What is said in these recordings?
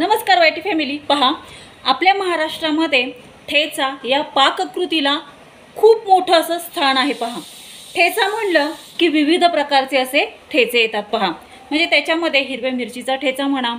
नमस्कार YT family. पहा, आपल्या महाराष्ट्रामध्ये ठेचा या पाककृतीला खूप मोठं असं स्थान आहे। पहा, ठेचा म्हणलं की विविध प्रकारचे असे ठेचे येतात। पहा, म्हणजे त्याच्यामध्ये हिरव्या मिरचीचा ठेचा म्हणा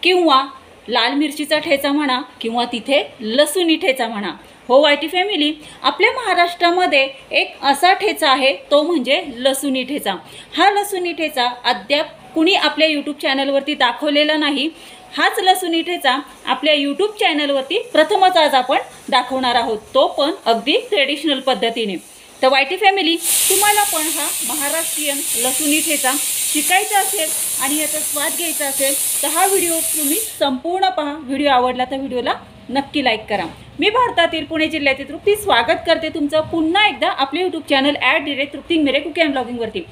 किंवा लाल मिरचीचा ठेचा म्हणा किंवा तिथे लसूणी ठेचा म्हणा। हो वाईटी फॅमिली, आपल्या महाराष्ट्रामध्ये एक असा ठेचा आहे तो म्हणजे लसूणी ठेचा। हा लसूणी ठेचा अद्याप कुणी आपल्या यूट्यूब चॅनलवरती दाखवलेला नाही। हाच लसूणी ठेचा आपल्या यूट्यूब चॅनलवरती प्रथमच आज आपण दाखवणार आहोत, तो पण अगदी ट्रेडिशनल पद्धतीने। तर वाईटी फॅमिली, तुम्हाला पण हा महाराष्ट्रीयन लसूणी ठेचा शिकायचा असेल आणि याचा स्वाद घ्यायचा असेल तर हा व्हिडिओ तुम्ही संपूर्ण पहा। व्हिडिओ आवडला तर व्हिडिओला नक्की लाईक करा। मी भारतातील पुणे जिल्ह्यातील तृप्ती स्वागत करते तुमचं पुन्हा एकदा आपले यूट्यूब चॅनल @तृप्ती मेरे कुकिंग अँड ब्लॉगिंग वरती।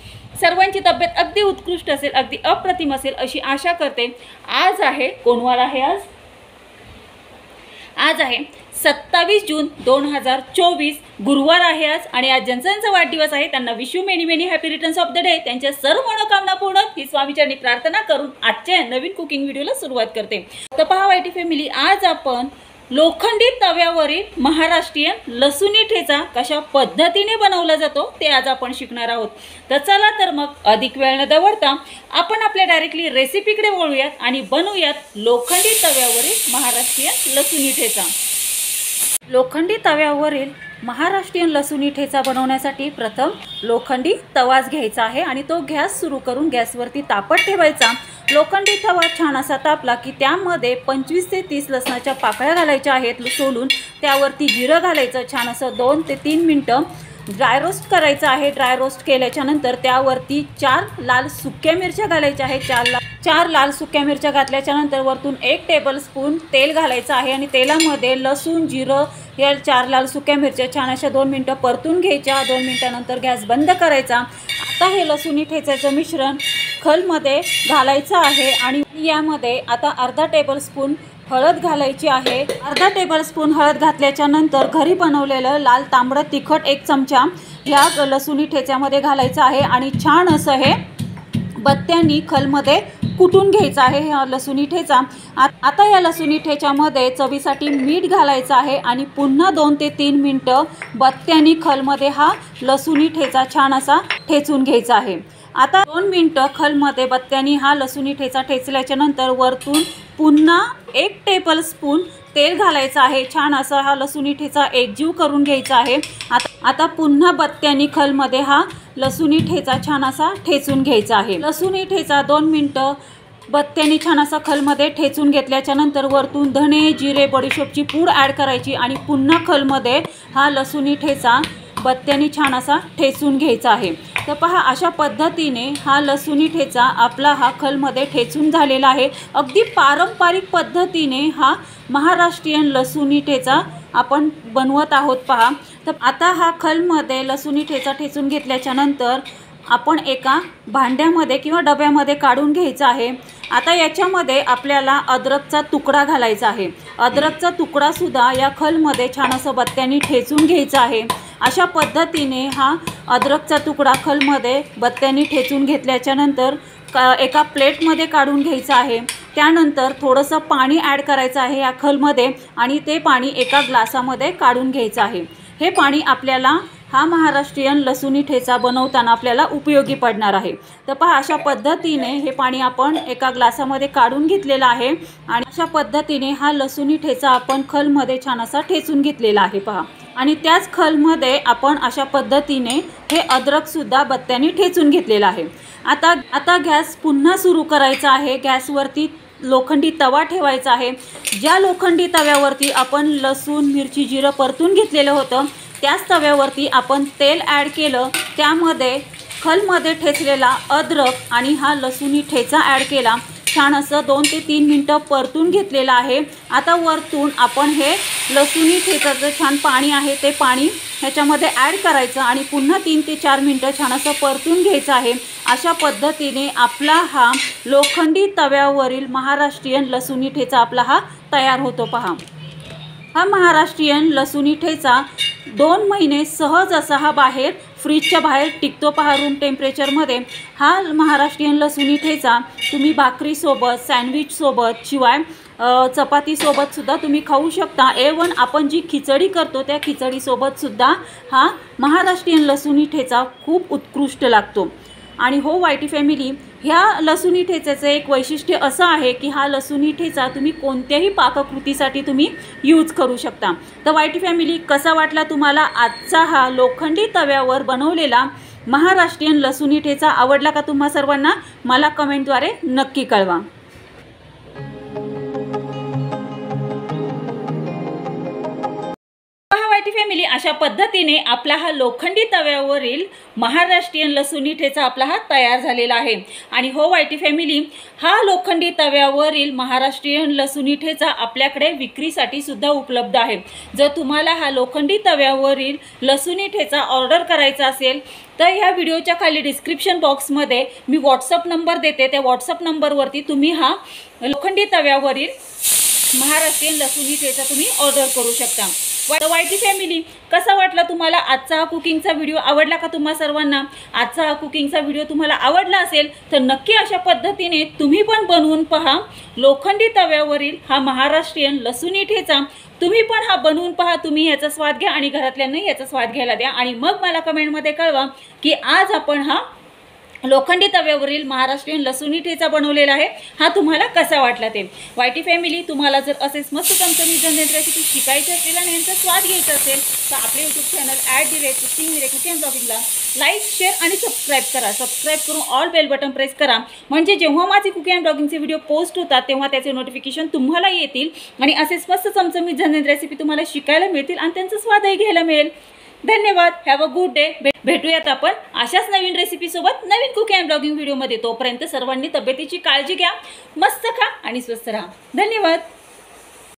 सर्वांची तब्येत अगदी उत्कृष्ट असेल, अगदी अप्रतिम असेल अशी आशा करते। आज आहे कोणवार आहे? आज आहे 27 जून 2024 गुरुवार आहे आज। आणि आज ज्यांचा वाढदिवस आहे त्यांना wish you many many happy returns of the day. त्यांच्या सर्व मनोकामना पूर्ण ही स्वामीचरणी प्रार्थना करून आजच्या नवीन कुकिंग व्हिडिओला सुरुवात करते। तर पहा वाईटी फॅमिली, आज आपण लोखंडी तव्यावरील महाराष्ट्रीयन लसूणी ठेचा कशा पद्धतीने बनवला जातो ते आज आपण शिकणार आहोत। तर चला तर मग अधिक वेळ न दवडता आपण आपल्या डायरेक्टली रेसिपीकडे वळूयात आणि बनवूयात लोखंडी तव्यावरील महाराष्ट्रीयन लसूणी ठेचा। लोखंडी तव्यावरील महाराष्ट्रीयन लसूणी ठेचा बनवण्यासाठी प्रथम लोखंडी तवाच घ्यायचा आहे आणि तो गॅस सुरू करून गॅसवरती तापत ठेवायचा। लोखंडी तवा छान असा तापला की त्यामध्ये 25 ते 30 लसणाच्या पाकळ्या घालायच्या आहेत सोलून। त्यावरती जिरं घालायचं, छान असं 2 ते 3 मिनिटं ड्राय रोस्ट करायचं आहे। ड्राय रोस्ट केल्याच्या नंतर त्यावरती 4 लाल सुक्या मिरच्या घालायच्या आहेत। 4 लाल सुक्या मिरच्या घातल्याच्या नंतर वरतून 1 टेबलस्पून तेल घालायचं आहे आणि तेलामध्ये लसूण जिरं या 4 लाल सुक्या मिरच्या छान अशा 2 मिनिटं परतून घ्यायच्या। 2 मिनिटानंतर गॅस बंद करायचा। आता हे लसूणी ठेच्याचं मिश्रण खलमध्ये घालायचं आहे आणि यामध्ये आता अर्धा टेबलस्पून हळद घालायची आहे। अर्धा टेबलस्पून हळद घातल्याच्या नंतर घरी बनवलेलं लाल तांबडं तिखट 1 चमचा ह्या लसूणी ठेच्यामध्ये घालायचं आहे आणि छान असं हे बत्त्यांनी खलमध्ये कुटून घ्यायचं आहे हा लसूणी ठेचा। आता या लसूणी ठेच्यामध्ये चवीसाठी मीठ घालायचं आहे आणि पुन्हा 2 ते 3 मिनिटं बत्त्यांनी खलमध्ये हा लसूणी ठेचा छान असा ठेचून घ्यायचा आहे। आता 2 मिनिटं खलमध्ये बत्त्यांनी हा लसूणी ठेचा ठेचल्याच्या नंतर वरतून पुन्हा 1 टेबलस्पून तेल घालायचं आहे। छान असा हा लसूणी ठेचा एकजीव करून घ्यायचा आहे। आता पुन्हा बत्त्यांनी खलमध्ये हा लसूणी ठेचा छान असा ठेचून घ्यायचा आहे। लसूणी ठेचा 2 मिनिटं बत्त्यांनी छान असा खलमध्ये ठेचून घेतल्याच्या नंतर वरतून धणे जिरे बडीशोपची पूड ॲड करायची आणि पुन्हा खलमध्ये हा लसूणी ठेचा बत्त्यांनी छान असा ठेचून घ्यायचा आहे। तर पहा, अशा पद्धतीने हा लसूणी ठेचा आपला हा खलमध्ये ठेचून झालेला आहे। अगदी पारंपरिक पद्धतीने हा महाराष्ट्रीयन लसूणी ठेचा आपण बनवत आहोत। पहा, तर आता हा खलमध्ये लसूणी ठेचा ठेचून घेतल्याच्या नंतर आपण एका भांड्यामध्ये किंवा डब्यामध्ये काढून घ्यायचा आहे। आता याच्यामध्ये आपल्याला अद्रकचा तुकडा घालायचा आहे। अद्रकचा तुकडा सुद्धा या खलमध्ये छान असं बत्त्यांनी ठेचून घ्यायचा आहे। अशा पद्धतीने हा अद्रकचा तुकडा खलमध्ये बत्त्यांनी ठेचून घेतल्याच्या नंतर एका प्लेटमध्ये काढून घ्यायचा आहे। त्यानंतर थोडंसं पाणी ॲड करायचं आहे या खलमध्ये आणि ते पाणी एका ग्लासामध्ये काढून घ्यायचं आहे। हे पाणी आपल्याला हा महाराष्ट्रीयन लसूणी ठेचा बनवताना आपल्याला उपयोगी पडणार आहे। तर पहा, अशा पद्धतीने हे पाणी आपण एका ग्लासामध्ये काढून घेतलेलं आहे आणि अशा पद्धतीने हा लसूणी ठेचा आपण खलमध्ये छान असा ठेचून घेतलेला आहे। पहा, आणि त्याच खलमध्ये आपण अशा पद्धतीने हे अद्रकसुद्धा बत्त्यांनी ठेचून घेतलेलं आहे। आता गॅस पुन्हा सुरू करायचा आहे। गॅसवरती लोखंडी तवा ठेवायचा आहे। ज्या लोखंडी तव्यावरती आपण लसूण मिरची जिरं परतून घेतलेलं होतं त्याच तव्यावरती आपण तेल ॲड केलं। त्यामध्ये खलमध्ये ठेचलेला अद्रक आणि हा लसूणी ठेचा ॲड केला। छान असं 2 ते 3 मिनिटं परतून घेतलेलं आहे। आता वरतून आपण हे लसूणी ठेचाचं छान पाणी आहे ते पाणी ह्याच्यामध्ये ॲड करायचं आणि पुन्हा 3 ते 4 मिनिटं छान असं परतून घ्यायचं आहे। अशा पद्धतीने आपला हा लोखंडी तव्यावरील महाराष्ट्रीयन लसूणी ठेचा आपला हा तयार होतो। पहा, हा महाराष्ट्रीयन लसूणी ठेचा 2 महिने सहज असा हा बाहेर फ्रीजच्या बाहेर टिकतो पहा रूम टेम्परेचरमध्ये। हा महाराष्ट्रीयन लसूणी ठेचा तुम्ही भाकरीसोबत, सँडविचसोबत, शिवाय चपातीसोबतसुद्धा तुम्ही खाऊ शकता। A1 आपण जी खिचडी करतो त्या खिचडीसोबतसुद्धा हा महाराष्ट्रीयन लसूणी ठेचा खूप उत्कृष्ट लागतो। आणि हो वायटी फॅमिली, ह्या लसूणी ठेच्याचं एक वैशिष्ट्य असं आहे की हा लसूणी ठेचा तुम्ही कोणत्याही पाककृतीसाठी तुम्ही यूज करू शकता। तर वायटी फॅमिली, कसा वाटला तुम्हाला आजचा हा लोखंडी तव्यावर बनवलेला महाराष्ट्रीयन लसूणी ठेचा? आवडला का तुम्हा सर्वांना? मला कमेंटद्वारे नक्की कळवा। फॅमिली, अशा पद्धतीने आपला हा लोखंडी तव्यावरील महाराष्ट्रीयन लसूणी ठेचा आपला हा तयार झालेला आहे। आणि हो वायटी फॅमिली, हा लोखंडी तव्यावरील महाराष्ट्रीयन लसूणी ठेचा आपल्याकडे विक्रीसाठी सुद्धा उपलब्ध आहे। जर तुम्हाला हा लोखंडी तव्यावरील लसूणी ठेचा ऑर्डर करायचा असेल तर ह्या व्हिडिओच्या खाली डिस्क्रिप्शन बॉक्समध्ये मी व्हॉट्सअप नंबर देते। त्या व्हॉट्सअप नंबरवरती तुम्ही हा लोखंडी तव्यावरील महाराष्ट्रीयन लसूणी ठेचा तुम्ही ऑर्डर करू शकता। वायटी फॅमिली, कसा वाटला तुम्हाला आजचा हा कुकिंगचा व्हिडिओ? आवडला का तुम्हा सर्वांना? आजचा हा कुकिंगचा व्हिडिओ तुम्हाला आवडला असेल तर नक्की अशा पद्धतीने तुम्ही पण बनवून पहा लोखंडी तव्यावरील हा महाराष्ट्रीयन लसूणी ठेचा। तुम्ही पण हा बनवून पहा, तुम्ही याचा स्वाद घ्या आणि घरातल्यांनाही याचा स्वाद घ्यायला द्या आणि मग मला कमेंटमध्ये कळवा की आज आपण हा लोखंडी तव्यावरील महाराष्ट्रीयन लसूणी ठेचा बनवलेला आहे, हा तुम्हाला कसा वाटला ते। वायटी फॅमिली, तुम्हाला जर असेच मस्त चमचमीत झणझणीत रेसिपी शिकायची असेल आणि यांचा स्वाद घ्यायचा असेल तर आपले YouTube channel @cooking cooking and ब्लॉगिंगला लाईक, शेअर आणि सबस्क्राईब करा। सबस्क्राईब करून ऑल बेल बटन प्रेस करा, म्हणजे जेव्हा माझे कुकिंग अँड ब्लॉगिंगचे व्हिडिओ पोस्ट होतात तेव्हा त्याचे नोटिफिकेशन तुम्हाला येतील आणि असेच मस्त चमचमीत झणझणीत रेसिपी तुम्हाला शिकायला मिळतील आणि त्यांचा स्वादही घ्यायला मिळेल। धन्यवाद। Have a good day. भेटूयात आपण अशाच नवीन रेसिपी सोबत नवीन कुकिंग अँड ब्लॉगिंग व्हिडिओमध्ये। तोपर्यंत सर्वांनी तब्येतीची काळजी घ्या, मस्त खा आणि स्वस्थ राहा। धन्यवाद।